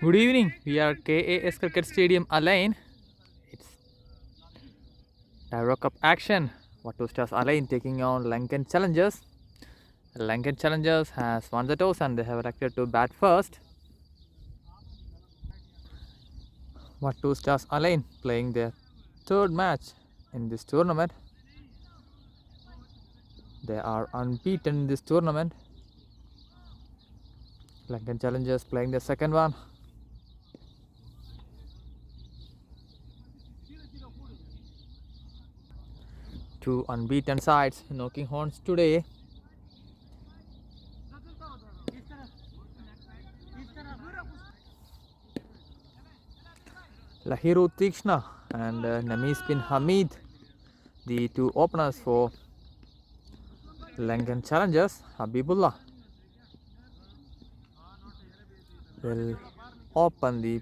Good evening. We are KAS Cricket Stadium Alain. It's Tyro Cup action. What two stars Alain taking on Lankan Challengers. Lankan Challengers has won the toss and they have elected to bat first. What two stars Alain playing their third match in this tournament. They are unbeaten in this tournament. Lankan Challengers playing the second one. Two unbeaten sides knocking horns today. Lahiru Tikshna and Namis bin Hamid, the two openers for Lankan Challengers. Habibullah will open the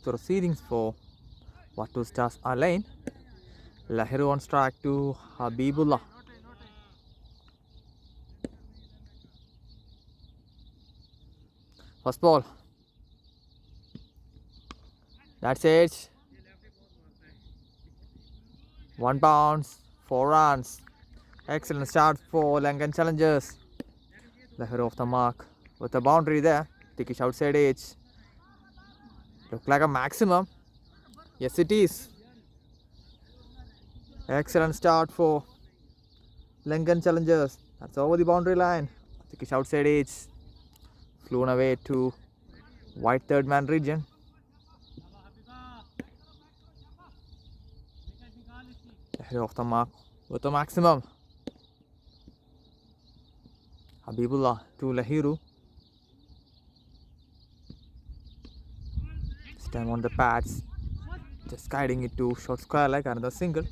proceedings for what two stars Alain. Lahiru on strike to Habibullah. First ball. That's it. 1 bounce, 4 runs. Excellent start for Lankan Challengers. Lahiru off the mark with a boundary there. Tikish outside edge. Look like a maximum. Yes, it is. Excellent start for Lankan Challengers. That's over the boundary line. Tikish outside edge. Flown away to white third man region. Lahiru off the mark with a maximum. Habibullah to Lahiru. This time on the pads. Just guiding it to short square leg, another single.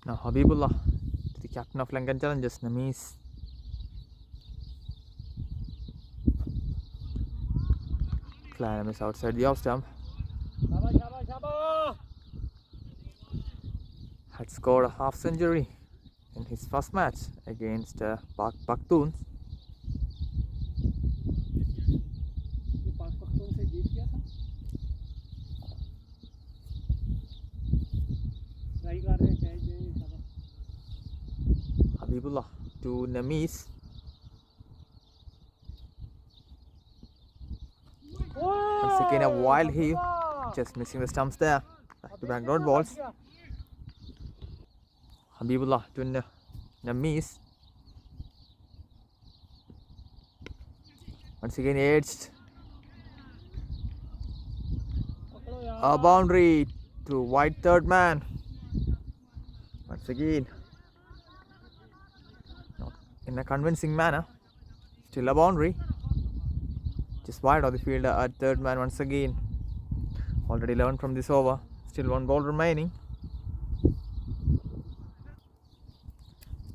Now Habibullah, the captain of Lankan Challengers, Namis. Clam is outside the off stump. Had scored a half century in his first match against Pak Pakhtuns. Habibullah to Namis. Once again a wild heave, just missing the stumps there. Back to back road balls. Habibullah to Namis. Once again edged. A boundary to white third man. Once again, not in a convincing manner. Still a boundary. Just wide of the fielder at third man once again. Already 11 from this over. Still 1 ball remaining.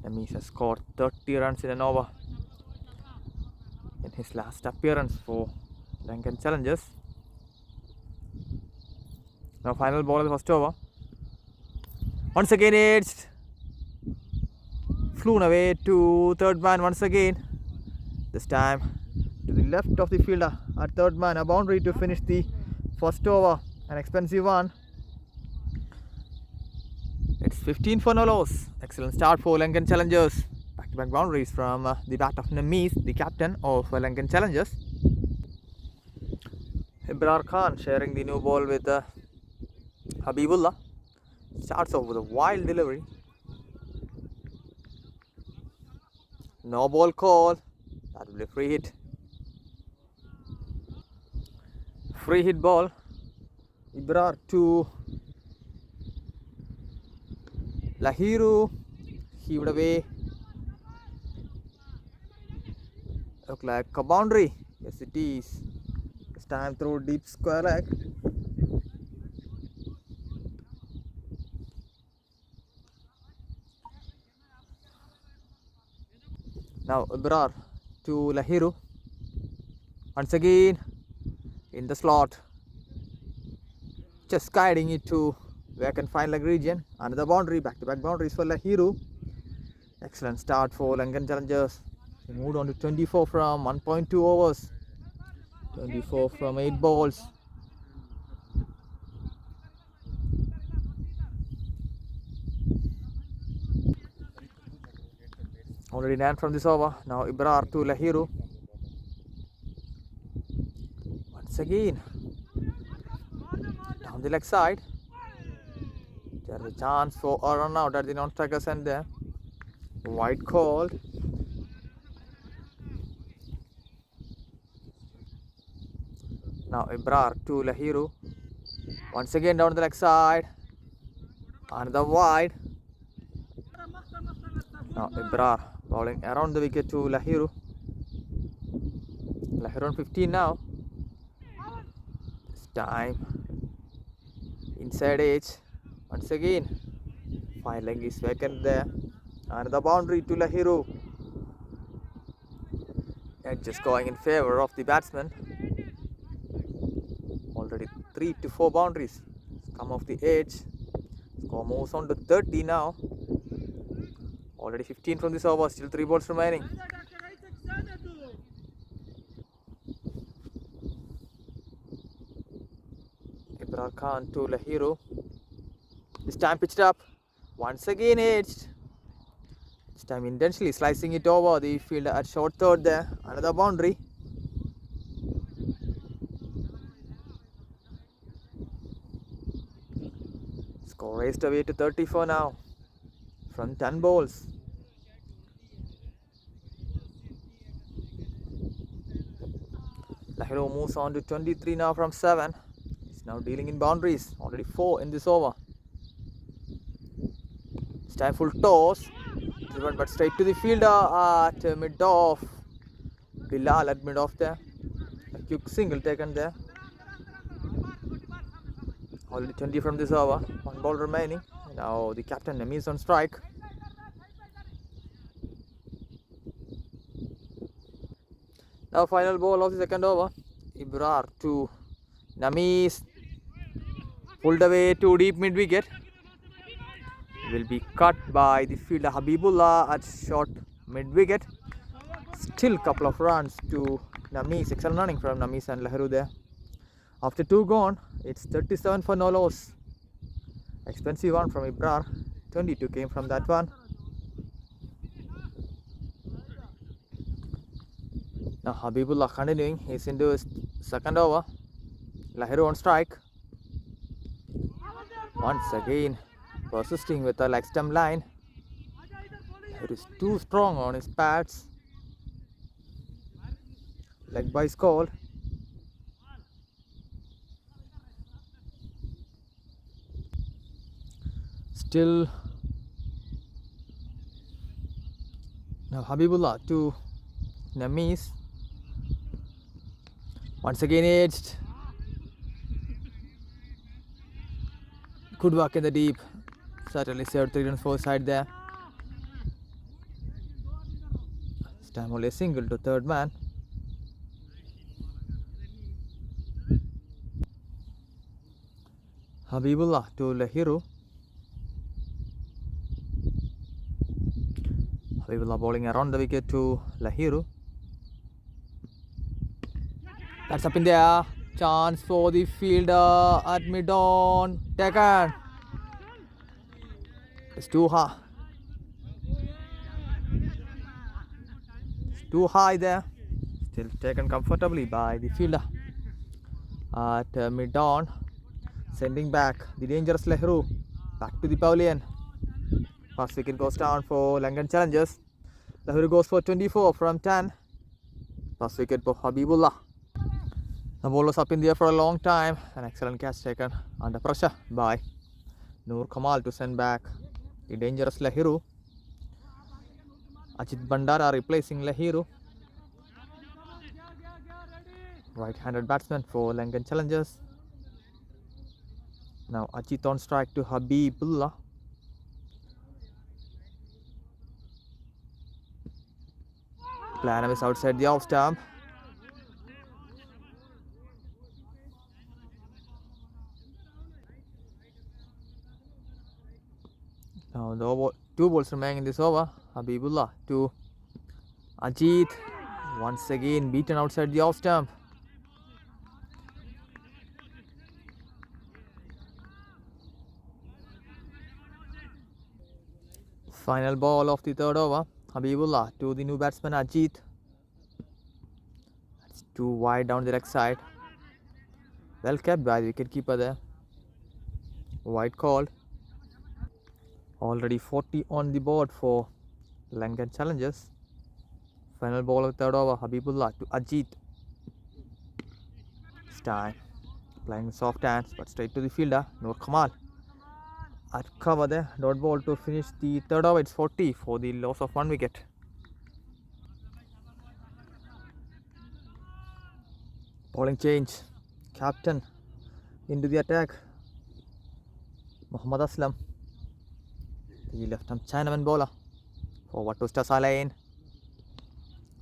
Namis has scored 30 runs in an over in his last appearance for Lankan Challengers. Now final ball of the first over. Once again edged. Flown away to third man once again. This time to the left of the fielder at third man. A boundary to finish the first over. An expensive one. It's 15 for no loss. Excellent start for Lankan Challengers. Back-to-back boundaries from the bat of Namis, the captain of Lankan Challengers. Ibrar Khan sharing the new ball with Habibullah. Starts off with a wild delivery. No ball call. That will be a free hit. Free hit ball. Ibrar to Lahiru. Heaved away. Look like a boundary. Yes, it is. This time through deep square leg. Now Ibrar to Lahiru. Once again in the slot. Just guiding it to vacant fine leg region. Another boundary, back-to-back boundaries for Lahiru. Excellent start for Lankan challengers. They moved on to 24 from 1.2 overs. 24 from 8 balls. Already 9 from this over. Now Ibrar to Lahiru. Once again. Down the leg side. There is a chance for a run out at the non-strikers end there. Wide called. Now Ibrar to Lahiru. Once again down the leg side. Another wide. Now Ibrar bowling around the wicket to Lahiru. Lahiru on 15 now. This time inside edge. Once again. Fine leg is vacant there. Another boundary to Lahiru. Edge is going in favour of the batsman. Already 3 to 4 boundaries come off the edge. Score moves on to 30 now. Already 15 from this over, still 3 balls remaining. Ibrar Khan to Lahiru. This time pitched up. Once again edged. This time intentionally slicing it over the fielder at short third there. Another boundary. Score raised away to 34 now from 10 balls. Lahiru moves on to 23 now from 7. He's now dealing in boundaries. Already 4 in this over. This time full toss. Driven but straight to the fielder at mid-off. Bilal at mid-off there. A quick single taken there. Already 20 from this over. 1 ball remaining. Now the captain Namis on strike. Now final ball of the second over. Ibrar to Namis. Pulled away to deep mid-wicket. Will be cut by the fielder Habibullah at short mid-wicket. Still couple of runs to Namis. Excellent running from Namis and Lahiru there. After 2 gone, it's 37 for no loss. Expensive one from Ibrar. 22 came from that one. Now Habibullah continuing. He's into his second over. Lahiru on strike. Once again persisting with the leg stump line. Lahiru is too strong on his pads. Leg by called. Still now Habibullah to Namis. Once again edged. Good work in the deep. Certainly saved 3 runs for side there. This time only a single to third man. Habibullah to Lahiru. Habibullah bowling around the wicket to Lahiru. That's up in there. Chance for the fielder at mid-on. Taken. It's too high. It's too high there. Still taken comfortably by the fielder at mid-on. Sending back the dangerous Lahiru back to the pavilion. First wicket goes down for Lankan challengers. Lahiru goes for 24 from 10. First wicket for Habibullah. The ball was up in the air for a long time. An excellent catch taken under pressure by Noor Kamal to send back the dangerous Lahiru. Ajit Bandara replacing Lahiru. Right-handed batsman for Lankan challengers. Now Ajit on strike to Habibullah. Planham is outside the off stump. Now the over, 2 balls remaining in this over. Habibullah to Ajit. Once again beaten outside the off stump. Final ball of the third over. Habibullah to the new batsman Ajit. That's too wide down the leg side. Well kept by the wicketkeeper there. Wide called. Already 40 on the board for Lankan challengers. Final ball of the third over. Habibullah to Ajit. This time playing soft hands but straight to the fielder. Noor Kamal at cover there. Dot ball to finish the third over. It's 40 for the loss of 1 wicket. Bowling change. Captain into the attack. Muhammad Aslam, the left-arm Chinaman bowler for Watusta Salain.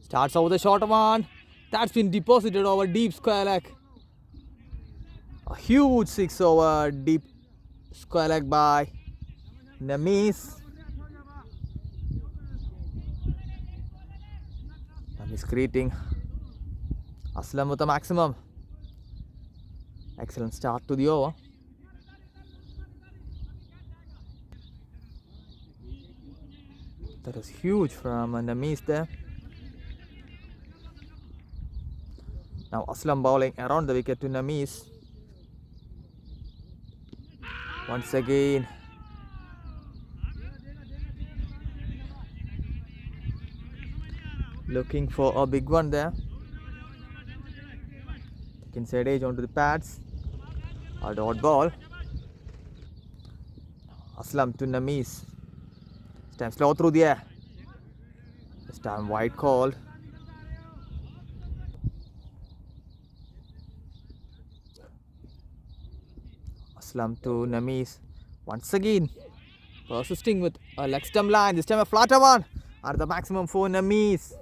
Starts over the short one. That's been deposited over deep square leg. A huge 6 over deep square leg by Namis. Namis greeting Aslam with a maximum. Excellent start to the over. That was huge from Namis there. Now Aslam bowling around the wicket to Namis. Once again. Looking for a big one there. Inside edge onto the pads. A dot ball. Aslam to Namis. This time slow through the air. This time wide called. Aslam to Namis. Once again persisting with a leg stump line. This time a flatter one. At the maximum for Namis.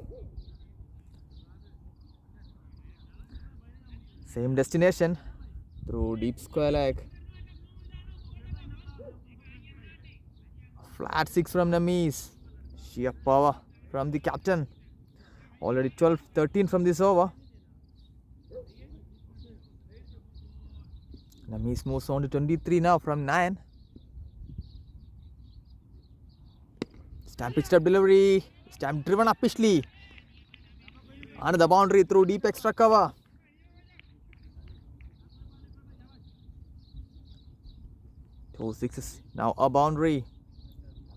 Same destination through deep square leg. Flat 6 from Namis. Sheer power from the captain. Already 12-13 from this over. Namis moves on to 23 now from 9. Stamp pitched up delivery. Stamp driven up Pishley. Under the boundary through deep extra cover. Two sixes. Now a boundary.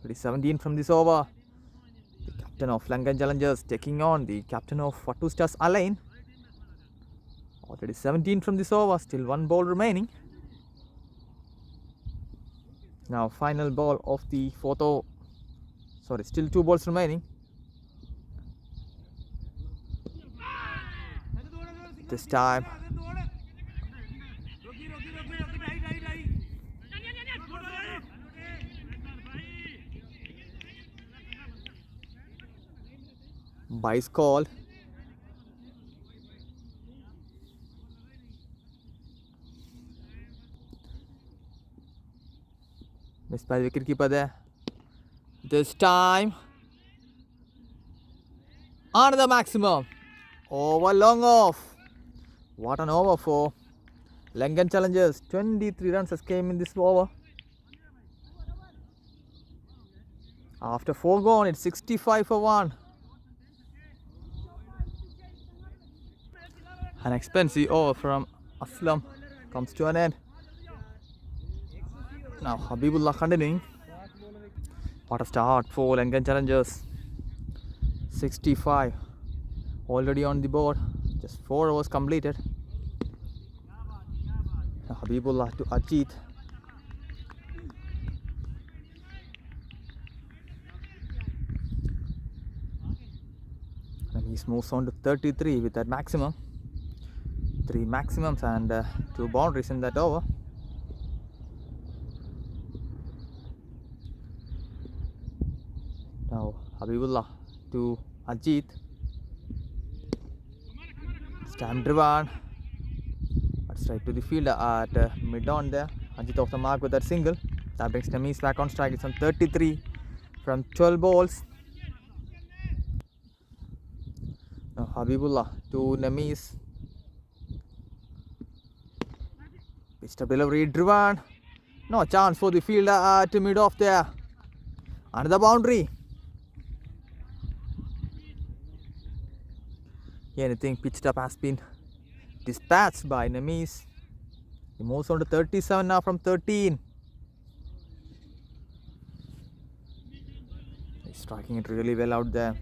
17 from this over. The captain of Lankan challengers taking on the captain of Watusta's Alain. Already 17 from this over. Still 1 ball remaining. Now final ball of the fourth over. Sorry, still 2 balls remaining. This time Vice call. Missed by the wicketkeeper there. This time under the maximum. Over long off. What an over for Lankan challengers. 23 runs has came in this over. After 4 gone, it's 65 for 1. An expensive over from Aslam comes to an end. Now Habibullah continuing. What a start for Lankan challengers. 65 already on the board. Just 4 overs completed. Now Habibullah to Ajit. And he moves on to 33 with that maximum. 3 maximums and 2 boundaries in that over. Now Habibullah to Ajit. Stamp driven. But straight to the fielder at mid on there. Ajit off the mark with that single. That brings Namis back on strike. It's on 33 from 12 balls. Now Habibullah to Namis. Pitched a delivery, driven. No chance for the fielder at mid-off there. Under the boundary. Anything pitched up has been dispatched by Namis. He moves on to 37 now from 13. He's striking it really well out there.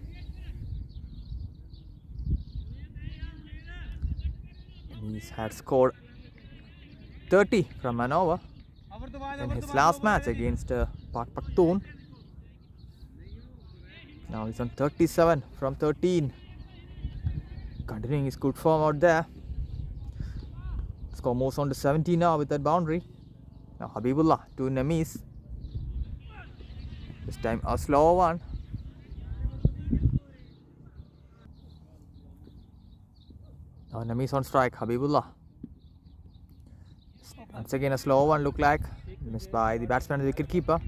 Namis had scored 30 from an over in his last match against Pak Paktun. Now he's on 37 from 13. Continuing his good form out there. Score moves on to 70 now with that boundary. Now Habibullah to Namis. This time a slower one. Now Namis on strike. Habibullah. Once again a slower one, look like. Missed by the batsman and the wicket keeper.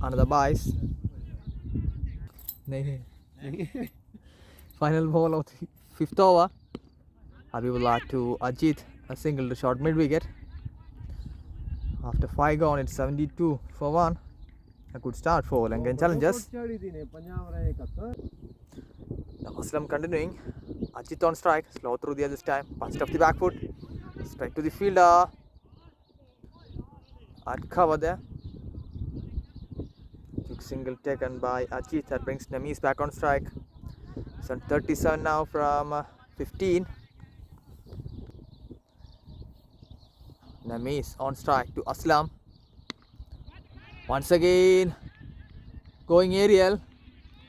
Another bice. Final ball of the 5th over. Habibullah to Ajit, a single to short mid wicket. After 5 gone, it's 72 for 1. A good start for Lankan challengers. Now Aslam continuing. Ajit on strike, slow through the other time, punched off the back foot, straight to the fielder. At cover there. Quick single taken by Ajit that brings Namis back on strike. It's on 37 now from 15. Namis on strike to Aslam. Once again going aerial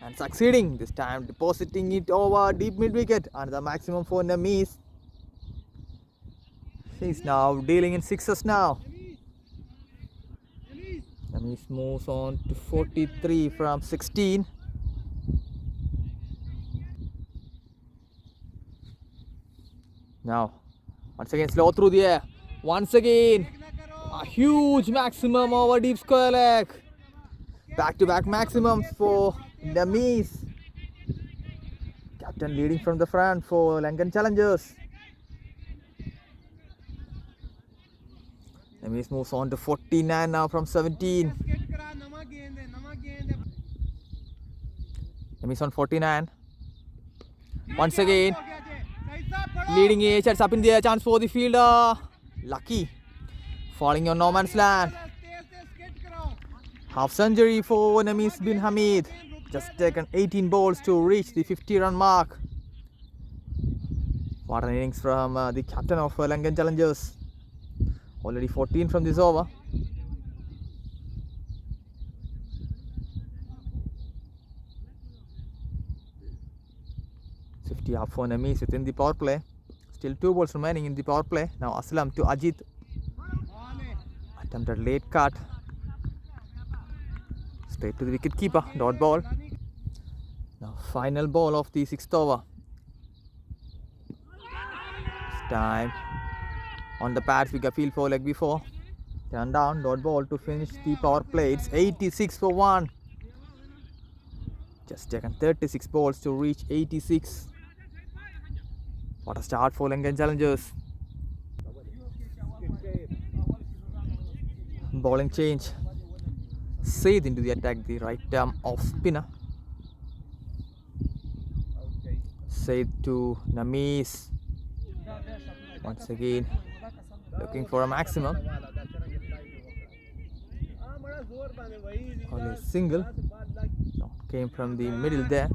and succeeding, this time depositing it over deep mid wicket and the maximum for Namis. He's now dealing in sixes now. Namis moves on to 43 from 16. Now once again slow through the air. Once again a huge maximum over deep square leg. Back to back maximums for Namis. Captain leading from the front for Lankan challengers. Namis moves on to 49 now from 17. Namis on 49. Once again leading edge, it's up in the air, chance for the fielder. Lucky. Falling on no man's land. Half century for Namis bin Hamid. Just taken 18 balls to reach the 50-run mark. What an innings from the captain of Lankan challengers. Already 14 from this over. Up for Namis within the power play. Still 2 balls remaining in the power play. Now Aslam to Ajit. Attempted late cut. Straight to the wicket keeper. Dot ball. Now final ball of the 6th over. This time on the pads we got field for leg before. Turn down. Dot ball to finish the power play. It's 86 for 1. Just taken 36 balls to reach 86. What a start for Lankan challengers. Bowling change. Said into the attack, the right arm off spinner. Said to Namis. Once again looking for a maximum. Only single. No, came from the middle there.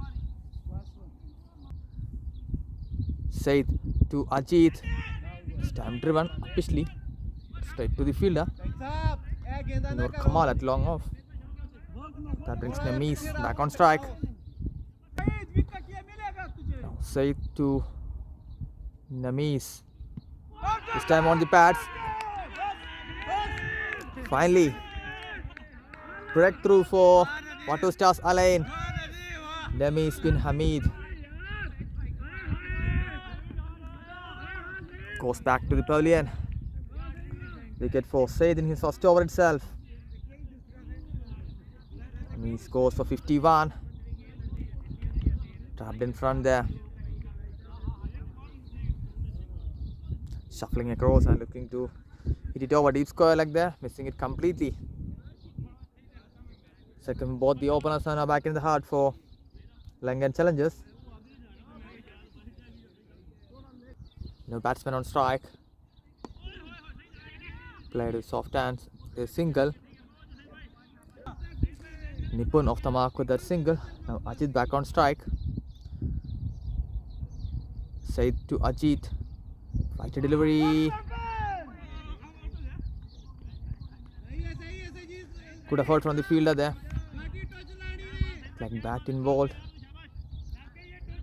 Said to Ajit. This time driven upishly. Straight to the fielder. Nur Kamal at long off. That brings Namis back on strike. Now Said to Namis. This time on the pads. Finally, breakthrough for Watu Stars Alain. Namis bin Hamid goes back to the pavilion. Wicket for Said in his first over itself. And he scores for 51. Trapped in front there. Shuffling across and looking to hit it over deep square like that, missing it completely. Second, both the openers are now back in the hard for Lankan Challengers. No batsman on strike. Played with soft hands. A single. Nipun off the mark with that single. Now Ajit back on strike. Said to Ajit. Fighter delivery. Good effort from the fielder there. Like bat involved.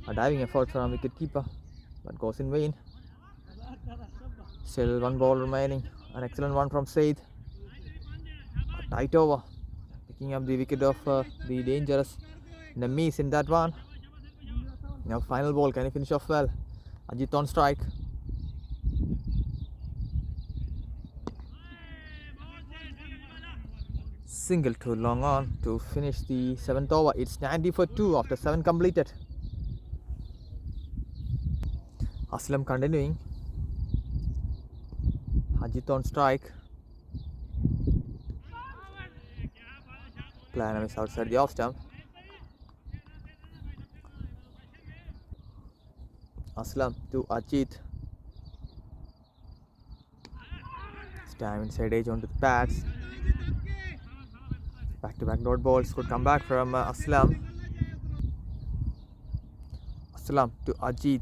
A diving effort from wicket keeper, but goes in vain. Still one ball remaining. An excellent one from Said. A tight over. Picking up the wicket of the dangerous Namis in that one. Now final ball. Can he finish off well? Ajit on strike. Single to long on to finish the 7th over. It's 90 for 2 after 7 completed. Aslam continuing. Ajit on strike. Player is outside the off stump. Aslam to Ajit. Time inside edge onto the pads. Back-to-back dot balls could come back from Aslam. Aslam to Ajit.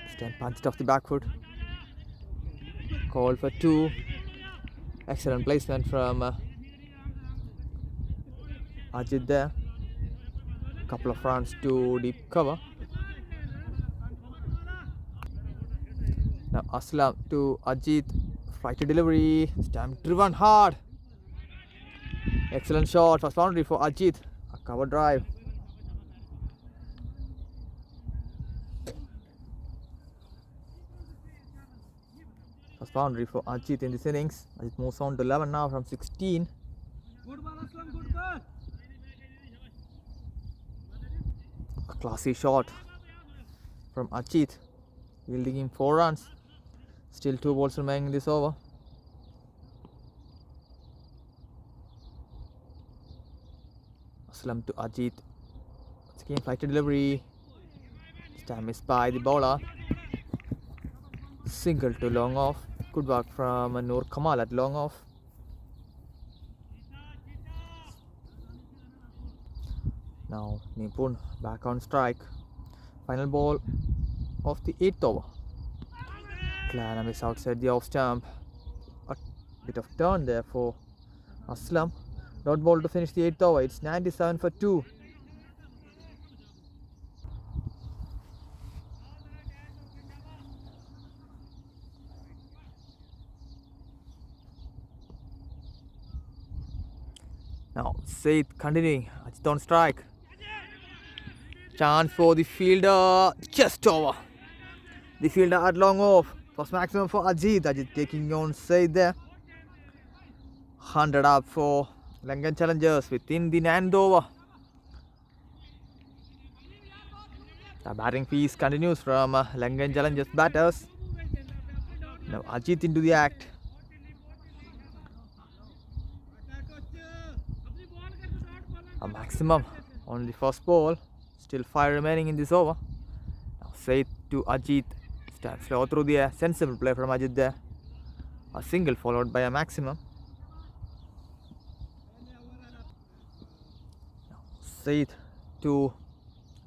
This time punched off the back foot. Call for 2. Excellent placement from Ajit there. Couple of runs to deep cover. Now Aslam to Ajit. Fighter delivery. This time driven hard. Excellent shot. First boundary for Ajit. A cover drive. First boundary for Ajit in this innings. Ajit moves on to 11 now from 16. A classy shot from Ajit. Yielding him 4 runs. Still 2 balls remaining in this over. Aslam to Ajit. Once again, fighter delivery. This time missed by the bowler. Single to long off. Good work from Noor Kamal at long off. Now Nipun back on strike. Final ball of the 8th over. Clanham is outside the off stump. A bit of turn there for Aslam. Dot ball to finish the 8th over. It's 97 for 2. Now Said continuing. Ajit on strike. Chance for the fielder. Just over. The fielder at long off. First maximum for Ajit. Ajit taking on Said there. 100 up for Lankan Challengers within the 9th over. The batting piece continues from Lankan Challengers batters. Now Ajit into the act. A maximum on the first ball. Still 5 remaining in this over. Now Said to Ajit. Stand slow through the air. Sensible play from Ajit there. A single followed by a maximum. Now Said to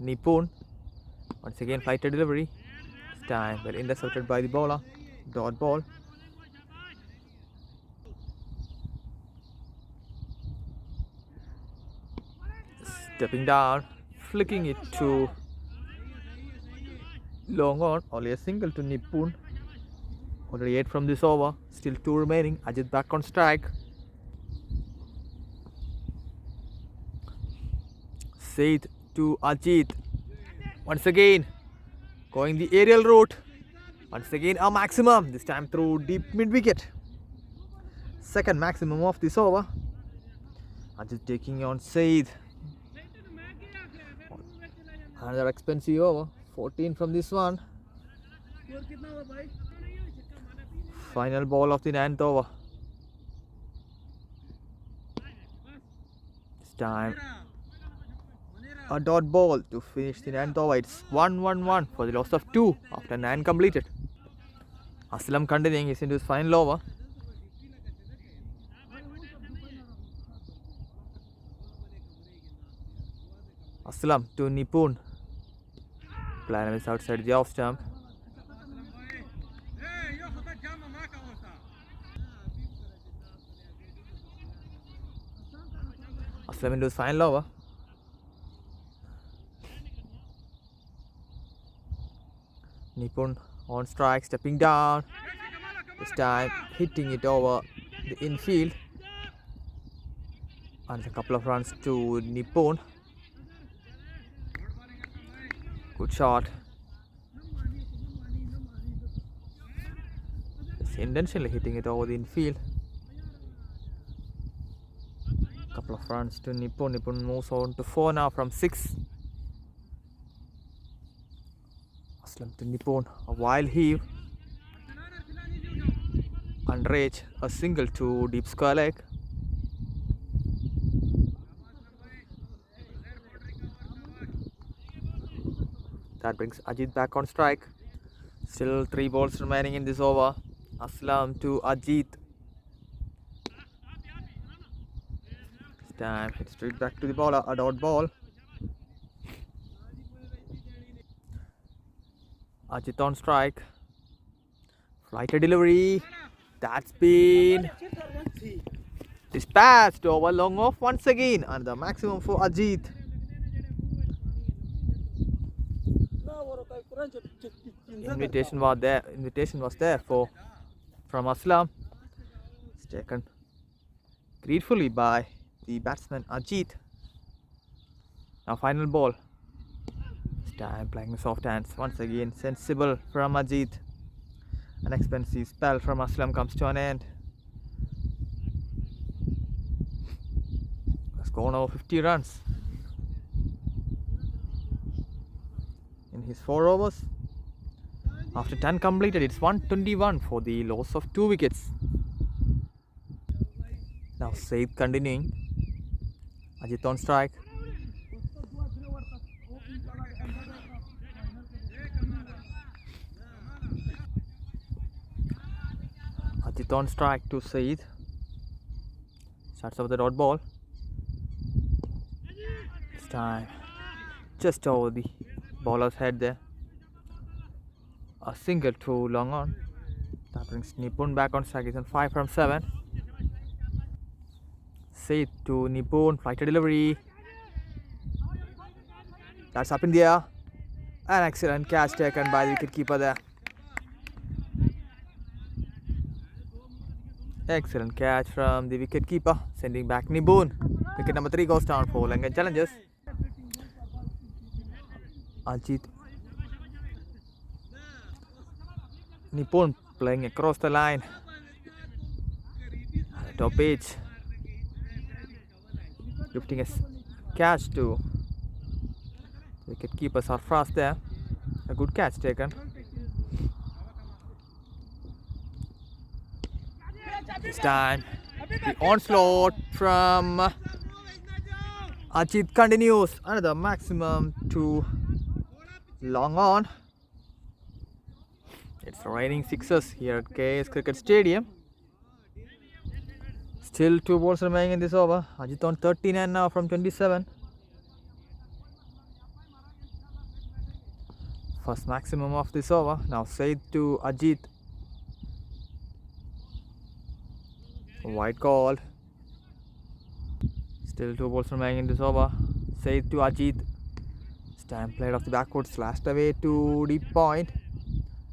Nipun. Once again fighter delivery. This time well intercepted by the bowler. Dot ball. Stepping down, flicking it to long on, only a single to Nipun. Already 8 from this over, still 2 remaining. Ajit back on strike. Said to Ajit. Once again, going the aerial route. Once again a maximum, this time through deep mid wicket. second maximum of this over. Ajit taking on Said. Another expensive over. 14 from this one. Final ball of the 9th over. This time a dot ball to finish the 9th over. It's 1-1-1 for the loss of 2 after 9 completed. Aslam continuing is into his final over. Aslam to Nipun. Player is outside the off stump. Aslam into his final over. Nipun on strike, stepping down. This time hitting it over the infield. And a couple of runs to Nipun. Good shot. It's intentionally hitting it over the infield. Couple of runs to Nipun. Nipun moves on to 4 now from 6. Aslam to Nipun. A wild heave. Under edge. A single to deep square leg. That brings Ajit back on strike. Still 3 balls remaining in this over. Aslam to Ajit. This time hit straight back to the bowler. A dot ball. Ajit on strike. Flighter delivery. That's been dispatched over long off once again. And the maximum for Ajit. Invitation was there from Aslam. It's taken gratefully by the batsman Ajit. Now final ball. This time playing the soft hands once again. Sensible from Ajit. An expensive spell from Aslam comes to an end. Has gone over 50 runs in his 4 overs. After 10 completed, it's 121 for the loss of 2 wickets. Now Said continuing. Ajit on strike. Ajit on strike to Said. Starts off the dot ball. This time just over the bowler's head there. A single to long on. That brings Nipun back on strike. He's on 5 from 7. Said to Nipun. Flighter delivery. That's up in the air. An excellent catch taken by the wicketkeeper there. Excellent catch from the wicketkeeper. Sending back Nipun. Wicket number 3 goes down for Lankan Challengers. Ajit. Nipun playing across the line. Top edge. Lifting a catch to wicketkeeper Sarfraz there. A good catch taken. This time the onslaught from Ajit continues. Another maximum to long on. It's raining sixes here at KAS Cricket Stadium. Still 2 balls remaining in this over. Ajit on 39 now from 27. First maximum of this over. Now Said to Ajit. Wide call. Still 2 balls remaining in this over. Said to Ajit. This time played off the backward, slashed away to deep point.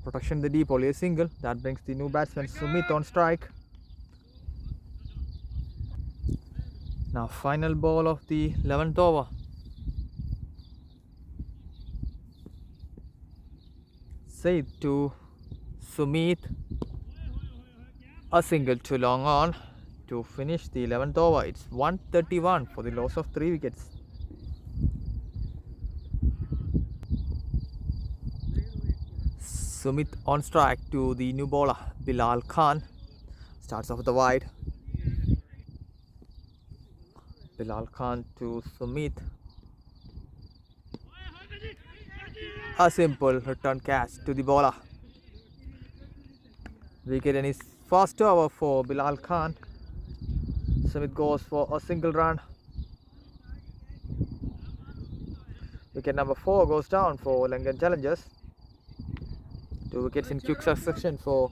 Protection the deep, only a single. That brings the new batsman Sumit on strike. Now final ball of the 11th over. Said to Sumit. A single to long on. to finish the 11th over. It's 131 for the loss of 3 wickets. Sumit on strike to the new bowler Bilal Khan. Starts off with the wide. Bilal Khan to Sumit. A simple return catch to the bowler. Wicket in his first over for Bilal Khan. Sumit goes for a single run. Wicket number 4 goes down for Lankan Challengers. 2 wickets in quick succession for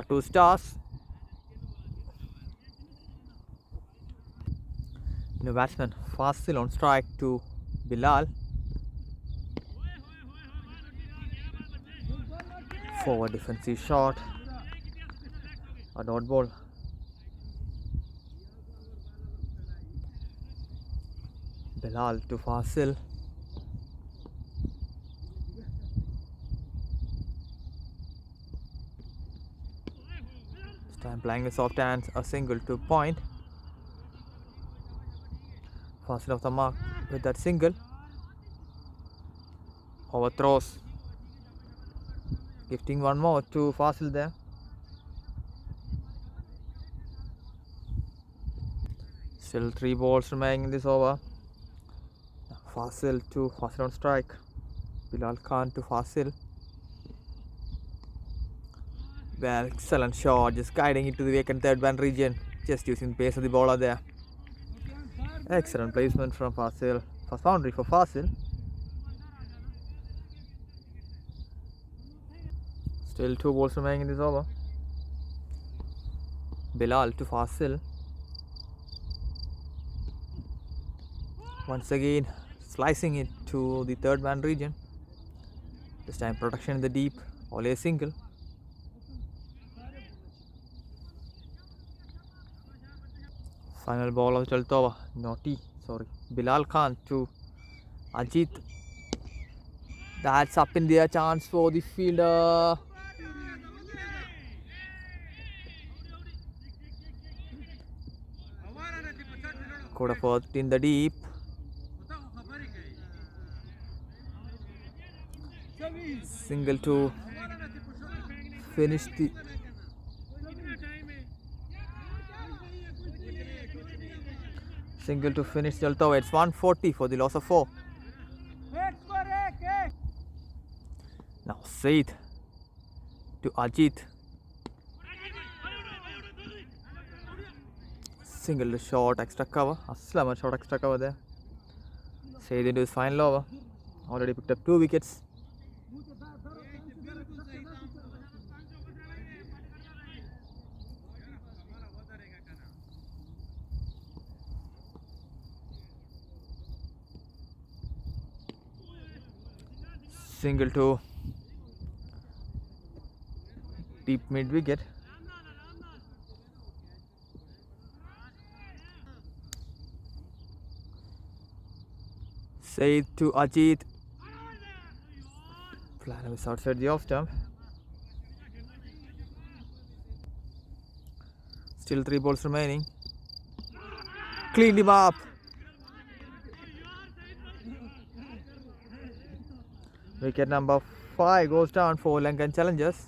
Two Stars. New batsman Fasil on strike to Bilal. Forward defensive shot. A dot ball. Bilal to Fasil. This time playing with soft hands, a single to point. Fasil off the mark with that single. Overthrows. Gifting one more to Fasil there. Still 3 balls remaining in this over. Fasil on strike. Bilal Khan to Fasil. Well, excellent shot, just guiding it to the vacant third man region, just using the pace of the bowler there. Excellent placement from Fasil. First boundary for Fasil. Still 2 balls remaining in this over. Bilal to Fasil. Once again, slicing it to the third man region. This time protection in the deep, only a single. Final ball of the 12th over. Bilal Khan to Ajit. That's up in the air, chance for the fielder. Could have worked in the deep. Single to finish the single to finish the 12th over. It's 140 for the loss of 4. Now Said to Ajit. Single to short, extra cover. Aslam, a short extra cover there. Said into his final over. Already picked up 2 wickets. Single to deep mid wicket. Said to Ajit. Flanner is outside the off stump. Still 3 balls remaining. Cleaned him up. Wicket number 5 goes down for Lankan Challengers.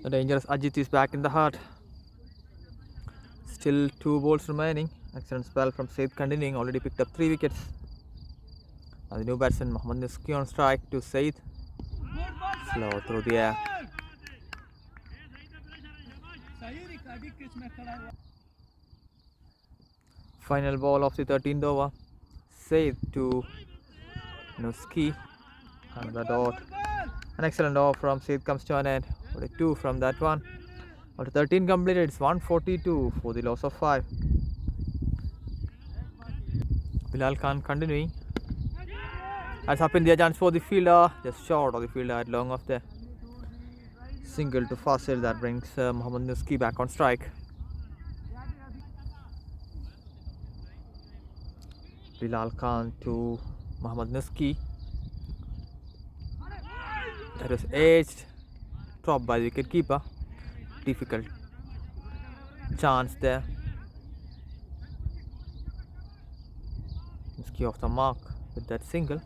The dangerous Ajit is back in the heart. Still 2 balls remaining. Excellent spell from Said continuing. Already picked up 3 wickets. Now the new batsman Mohammad Niski on strike to Said. Slow through the air. Final ball of the 13th over. Said to Niski. And the dot. An excellent over from Said comes to an end. Only 2 from that one. After 13 completed, it's 142 for the loss of 5. Bilal Khan continuing. That's up in the chance for the fielder. Just short of the fielder at long of the single to Fasil. That brings Mohammad Nuski back on strike. Bilal Khan to Mohammad Nuski. That was edged. Dropped by the wicket keeper. Difficult chance there. Nuski off the mark with that single.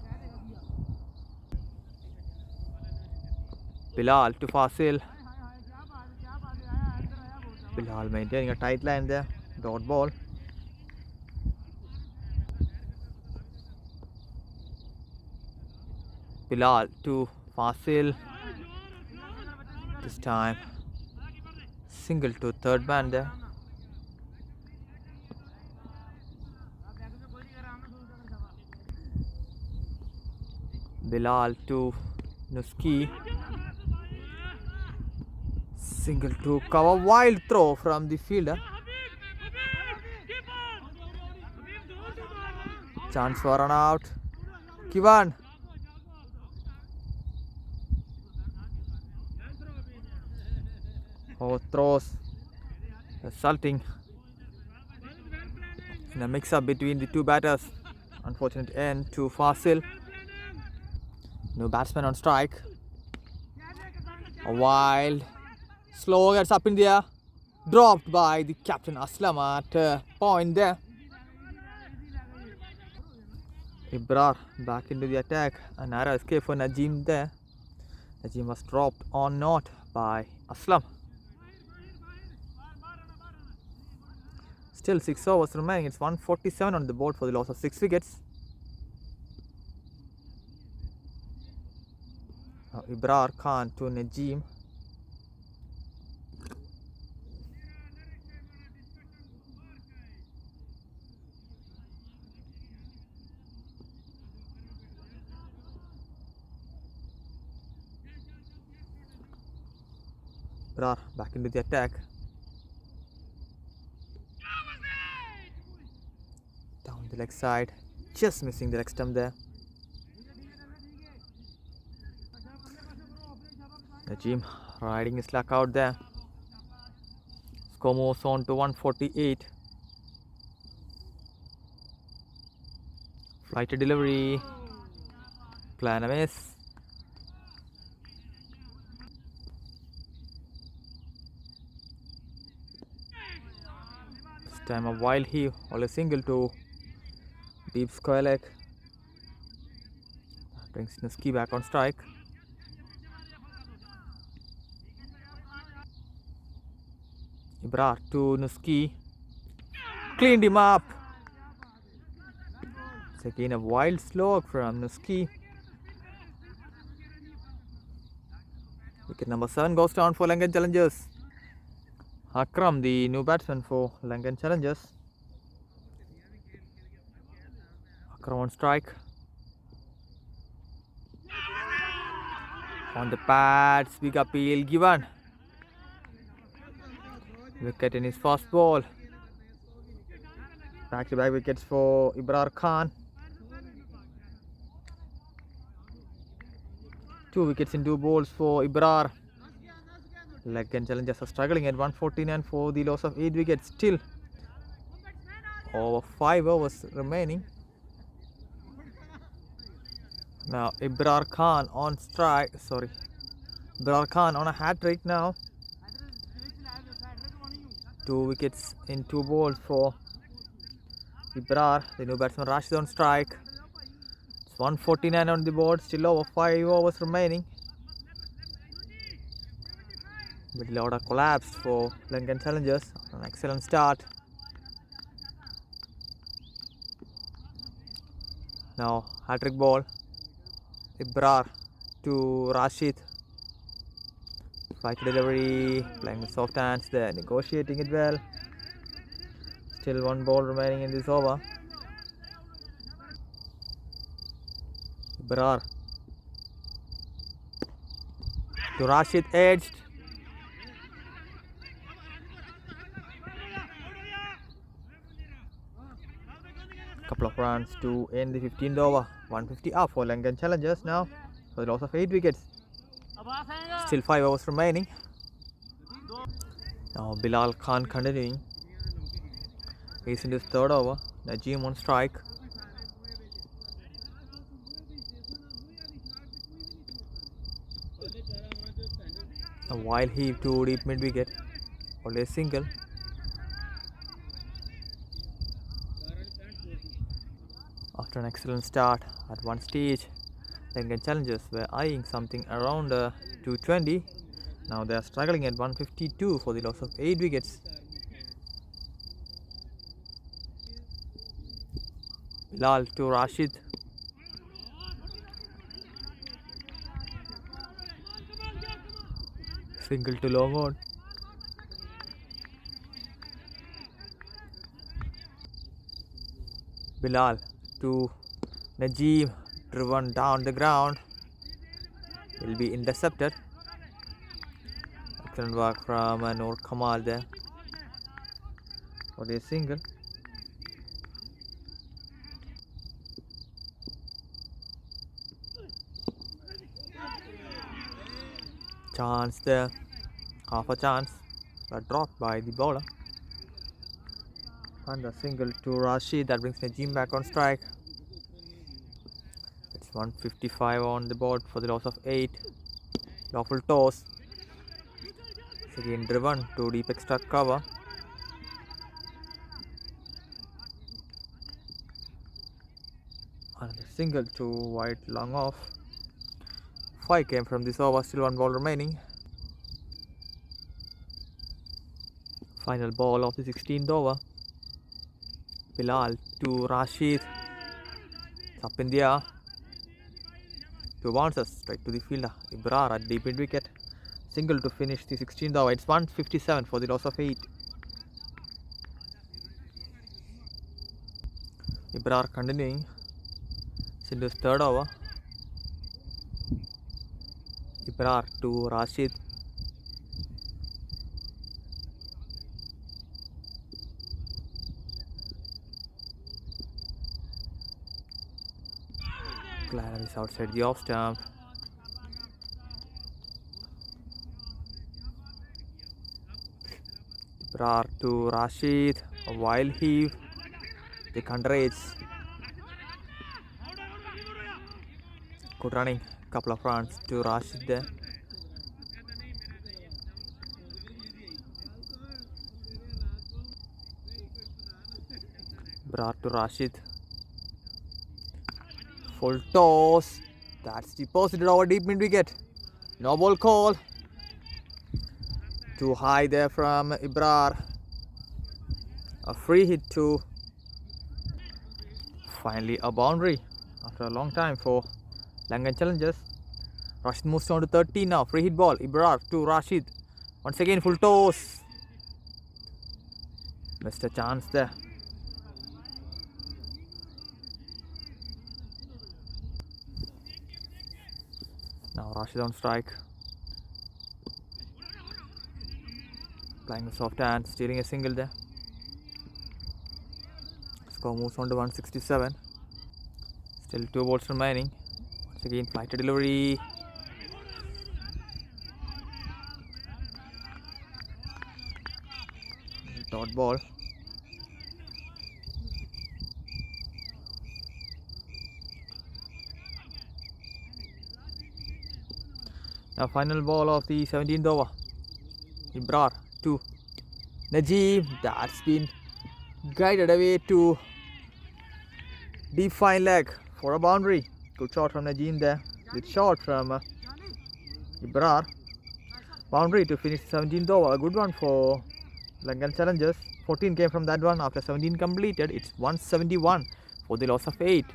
Bilal to Fasil. Bilal maintaining a tight line there. Dot ball. Bilal to Fasil. This time single to third man there. Bilal to Nuski. Single to cover. Wild throw from the fielder. Chance for run out. Kivan. Oh, throws. Assaulting. In a mix-up between the two batters. Unfortunate end to Fasil. No batsman on strike. A wild. Slow gets up in the air. Dropped by the captain Aslam at point there. Ibrar back into the attack. A narrow escape for Najim there. Najim was dropped or not by Aslam. Still 6 overs remaining. It's 147 on the board for the loss of 6 wickets. Now Ibrar Khan to Najim. Ibrar back into the attack. Down the leg side. Just missing the leg stump there. Najim riding his luck out there. Score moves on to 148. Flight to delivery. Plan a miss. This time a wild heave, all a single to deep square leg. That brings Nuski back on strike. Ibrar to Nuski. Cleaned him up. It's again a wild slog from Nuski. Wicket number 7 goes down for Lankan Challengers. Akram, the new batsman for Lankan Challengers. Akram on strike. On the pads, big appeal given. Wicket in his first ball. Back-to-back wickets for Ibrar Khan. 2 wickets in 2 balls for Ibrar. Lankan Challengers are struggling at 149 for the loss of 8 wickets. Still over 5 overs remaining. Now Ibrar Khan on strike. Ibrar Khan on a hat-trick now. 2 wickets in 2 balls for Ibrar. The new batsman Rashid on strike. It's 149 on the board. Still over 5 overs remaining. Middle order collapsed for Lankan Challengers. An excellent start. Now hat-trick ball. Ibrar to Rashid. Flight delivery. Playing with soft hands there. Negotiating it well. Still 1 ball remaining in this over. Ibrar to Rashid, edged. Couple of runs to end the 15th over. 150 up for Lankan challengers now for the loss of 8 wickets. Still 5 overs remaining. Now Bilal Khan continuing. He's in his third over. Najim on strike. A wild heave to deep mid wicket. Only a single. After an excellent start at one stage, Lankan challengers were eyeing something around 220. Now they are struggling at 152 for the loss of 8 wickets. Bilal to Rashid. Single to long on. Bilal to Najim, driven down the ground. Will be intercepted. Excellent work from Noor Kamal there for the single. Chance there, half a chance, but dropped by the bowler. And a single to Rashid that brings Najim back on strike. It's 155 on the board for the loss of 8. Lawful toss. It's again driven to deep extra cover. And a single to wide long off. 5 came from this over, still 1 ball remaining. Final ball of the 16th over. Bilal to Rashid. It's up in the air. 2 bounces straight to the fielder. Ibrar at deep mid wicket. Single to finish the 16th over. It's 157 for the loss of 8. Ibrar continuing. It's into his third over. Ibrar to Rashid. Glad is outside the off stump. Ibrar to Rashid. A wild heave. The underage. Good running. Couple of runs to Rashid there. Ibrar to Rashid. Full toss. That's deposited over deep mid wicket. No ball call. Too high there from Ibrar. A free hit to finally a boundary after a long time for Lankan challengers. Rashid moves on to 13 now. Free hit ball. Ibrar to Rashid. Once again full toss. Missed a chance there. Now Rashid on strike. Playing the soft hand, stealing a single there. Score moves on to 167. Still 2 balls remaining. Once again, flight to delivery. Dot ball. Now final ball of the 17th over. Ibrar to Najim. That's been guided away to deep fine leg for a boundary. Good shot from Najim there. Good shot from Ibrar. Boundary to finish 17th over. A good one for Lankan challengers. 14 came from that one. After 17 completed, it's 171 for the loss of 8.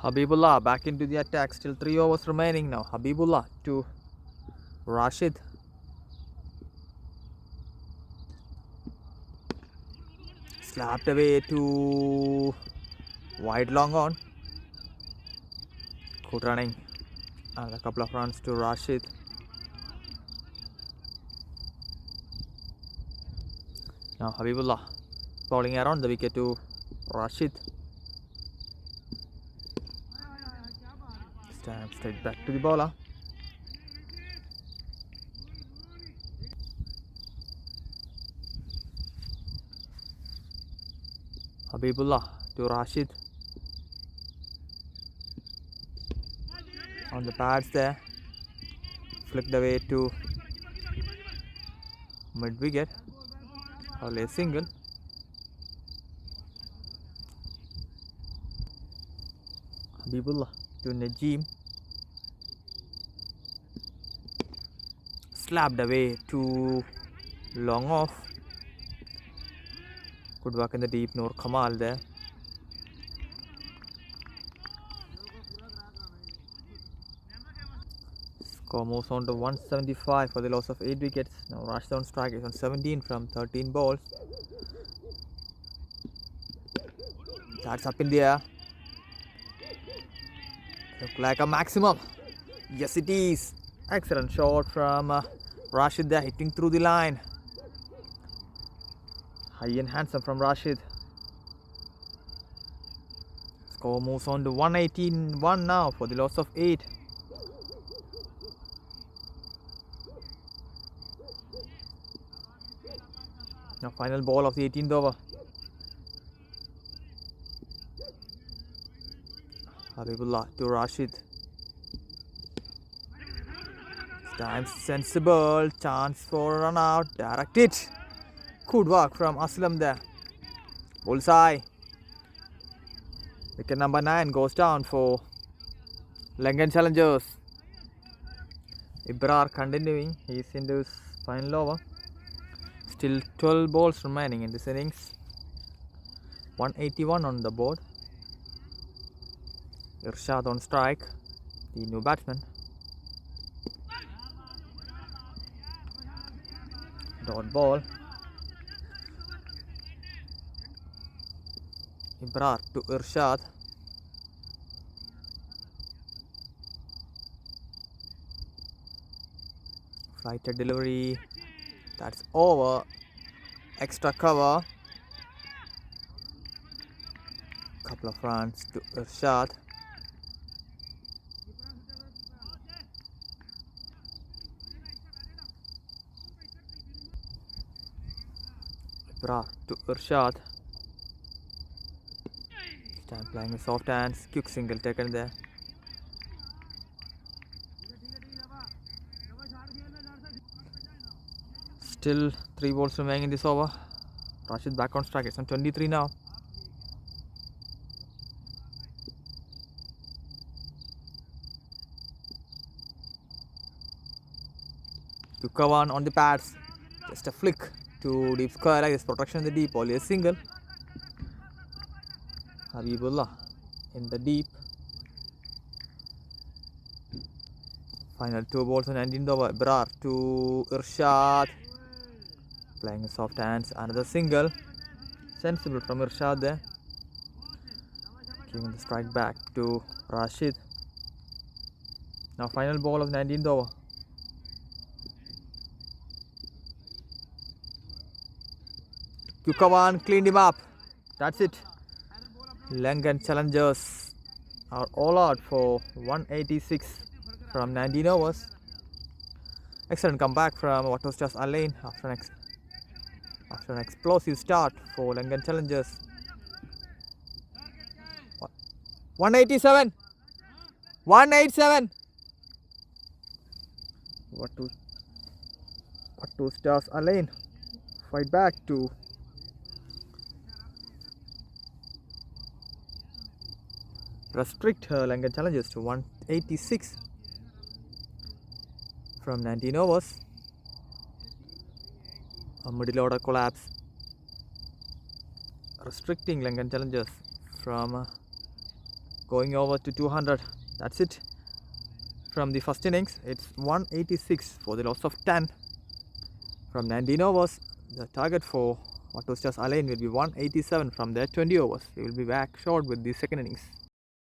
Habibullah back into the attack. Still 3 overs remaining now. Habibullah to Rashid. Slapped away to wide long on. Good running. And a couple of runs to Rashid. Now Habibullah bowling around the wicket to Rashid. Stamp straight back to the bowler. Habibullah to Rashid. On the pads there. Flicked away to mid wicket. Only a single. Habibullah to Najim. Slapped away to long off. Good work in the deep. Noor Kamal there. Score moves on to 175 for the loss of 8 wickets. Now Rashid on strike is on 17 from 13 balls. That's up in the air. Look like a maximum. Yes, it is. Excellent shot from Rashid there, hitting through the line. High and handsome from Rashid. Score moves on to 181 now for the loss of 8. Now final ball of the 18th over. Habibullah to Rashid. Time sensible. Chance for a run out. Direct it. Good work from Aslam there. Bullseye. Wicket number 9 goes down for Lankan Challengers. Ibrar continuing. He's into his final over. Still 12 balls remaining in this innings. 181 on the board. Irshad on strike, the new batsman. Dot ball. Ibrar to Irshad. Flighted delivery. That's over. Extra cover. Couple of runs to Irshad. Ibrar to Irshad. Time playing with soft hands. Quick single taken there. Still 3 balls remaining in this over. Rashid back on strike. It's on 23 now. To Kawan on the pads. Just a flick to deep square like this. Protection in the deep. Only a single. Habibullah in the deep. Final 2 balls on 19th over. Ibrar to Irshad. Playing with soft hands. Another single. Sensible from Irshad there. Giving the strike back to Rashid. Now final ball of 19th over. Kukawan cleaned him up. That's it. Lankan Challengers are all out for 186 from 19 overs. Excellent comeback from what was just Alain after an explosive start for Lankan Challengers. 187. 187. What two stars Alain fight back to restrict her Lankan Challengers to 186 from 19 overs. A middle order collapse restricting Lankan Challengers from going over to 200. That's it from the first innings. It's 186 for the loss of 10 from 19 overs. The target for what was just Alain will be 187 from their 20 overs. We will be back short with the second innings.